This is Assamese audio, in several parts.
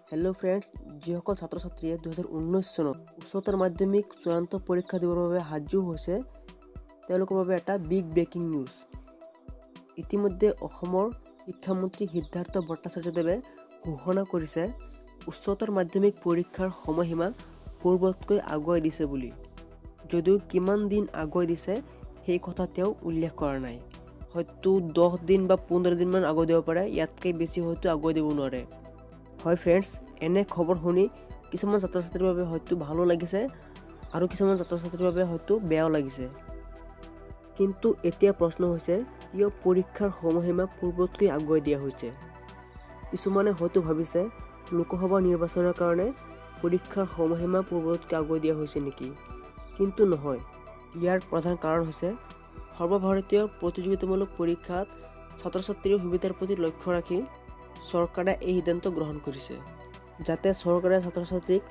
হেল্ল' ফ্ৰেণ্ডছ, যিসকল ছাত্ৰ ছাত্ৰীয়ে 2019 চনত উচ্চতৰ মাধ্যমিক চূড়ান্ত পৰীক্ষা দিবৰ বাবে সাজু হৈছে তেওঁলোকৰ বাবে এটা বিগ ব্ৰেকিং নিউজ। ইতিমধ্যে অসমৰ শিক্ষামন্ত্ৰী সিদ্ধাৰ্থ ভট্টাচাৰ্যদেৱে ঘোষণা কৰিছে উচ্চতৰ মাধ্যমিক পৰীক্ষাৰ সময়সীমা পূৰ্বতকৈ আগুৱাই দিছে বুলি। যদিও কিমান দিন আগুৱাই দিছে সেই কথা তেওঁ উল্লেখ কৰা নাই। হয়তো 10 দিন বা 15 দিনমান আগুৱাই দিব পাৰে, ইয়াতকৈ বেছি হয়তো আগুৱাই দিব নোৱাৰে। হয় ফ্ৰেণ্ডছ, এনে খবৰ শুনি কিছুমান ছাত্ৰ ছাত্ৰীৰ বাবে হয়তো ভালো লাগিছে আৰু কিছুমান ছাত্ৰ ছাত্ৰীৰ বাবে হয়তো বেয়াও লাগিছে। কিন্তু এতিয়া প্ৰশ্ন হৈছে, কিয় পৰীক্ষাৰ সময়সীমা পূৰ্বতকৈ আগুৱাই দিয়া হৈছে? কিছুমানে হয়তো ভাবিছে লোকসভা নিৰ্বাচনৰ কাৰণে পৰীক্ষাৰ সময়সীমা পূৰ্বতকৈ আগুৱাই দিয়া হৈছে নেকি? কিন্তু নহয়। ইয়াৰ প্ৰধান কাৰণ হৈছে সৰ্বভাৰতীয় প্ৰতিযোগিতামূলক পৰীক্ষাত ছাত্ৰ ছাত্ৰীৰ সুবিধাৰ প্ৰতি লক্ষ্য ৰাখি চৰকাৰে এই সিদ্ধান্ত গ্ৰহণ কৰিছে, যাতে চৰকাৰে ছাত্ৰ ছাত্ৰীক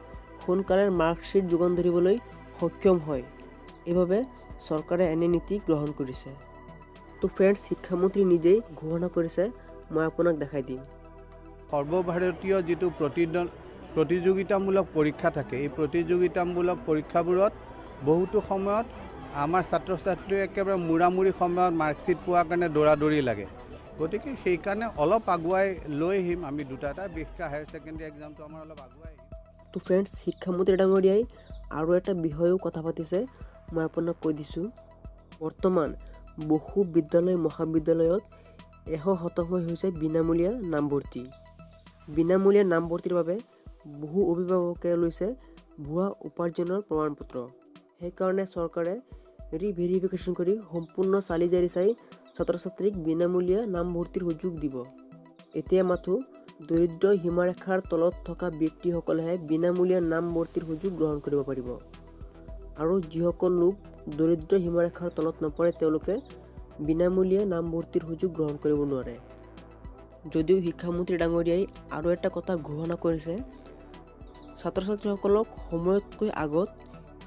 সোনকালে মাৰ্কশ্বিট যোগান ধৰিবলৈ সক্ষম হয়। এইভাৱে চৰকাৰে এনে নীতি গ্ৰহণ কৰিছে। তো ফ্ৰেণ্ডছ, শিক্ষামন্ত্ৰী নিজেই ঘোষণা কৰিছে, মই আপোনাক দেখাই দিম। সৰ্বভাৰতীয় যিটো প্ৰতিযোগিতামূলক পৰীক্ষা থাকে, এই প্ৰতিযোগিতামূলক পৰীক্ষাবোৰত বহুতো সময়ত আমাৰ ছাত্ৰ ছাত্ৰীয়ে একেবাৰে মূৰামূৰি সময়ত মাৰ্কশ্বিট পোৱাৰ কাৰণে দৌৰাদৌৰি লাগে। গতিকে সেইকাৰণে অলপ আগুৱাই লৈ আহিম আমি এটা বিশেষকৈ হায়াৰ ছেকেণ্ডেৰী এক্সামটো আমাৰ অলপ আগুৱাই আহিম। তো ফ্ৰেণ্ডছ, শিক্ষামন্ত্ৰী ডাঙৰীয়াই আৰু এটা বিষয়েও কথা পাতিছে, মই আপোনাক কৈ দিছোঁ। বৰ্তমান বহু বিদ্যালয় মহাবিদ্যালয়ত 100% হৈছে বিনামূলীয়া নামভৰ্তি। বিনামূলীয়া নামভৰ্তিৰ বাবে বহু অভিভাৱকে লৈছে ভুৱা উপাৰ্জনৰ প্ৰমাণপত্ৰ। সেইকাৰণে চৰকাৰে ৰিভেৰিফিকেশ্যন কৰি সম্পূৰ্ণ চালি জাৰি চাই ছাত্ৰ ছাত্ৰীক বিনামূলীয়া নামভৰ্তিৰ সুযোগ দিব। এতিয়া মাথো দৰিদ্ৰ সীমাৰেখাৰ তলত থকা ব্যক্তিসকলেহে বিনামূলীয়া নামভৰ্তিৰ সুযোগ গ্ৰহণ কৰিব পাৰিব, আৰু যিসকল লোক দৰিদ্ৰ সীমাৰেখাৰ তলত নপৰে তেওঁলোকে বিনামূলীয়া নামভৰ্তিৰ সুযোগ গ্ৰহণ কৰিব নোৱাৰে। যদিও শিক্ষামন্ত্ৰী ডাঙৰীয়াই আৰু এটা কথা ঘোষণা কৰিছে, ছাত্ৰ ছাত্ৰীসকলক সময়তকৈ আগত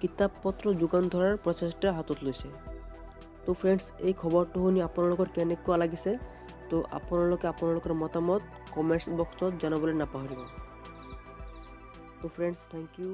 কিতাপ পত্ৰ যোগান ধৰাৰ প্ৰচেষ্টা হাতত লৈছে। তো ফ্ৰেণ্ডছ, এই খবৰটো শুনি আপোনালোকৰ কেনেকুৱা লাগিছে? তো আপোনালোকে আপোনালোকৰ মতামত কমেণ্টছ বক্সত জনাবলৈ নাপাহৰিব। তো ফ্ৰেণ্ডছ, থেংক ইউ।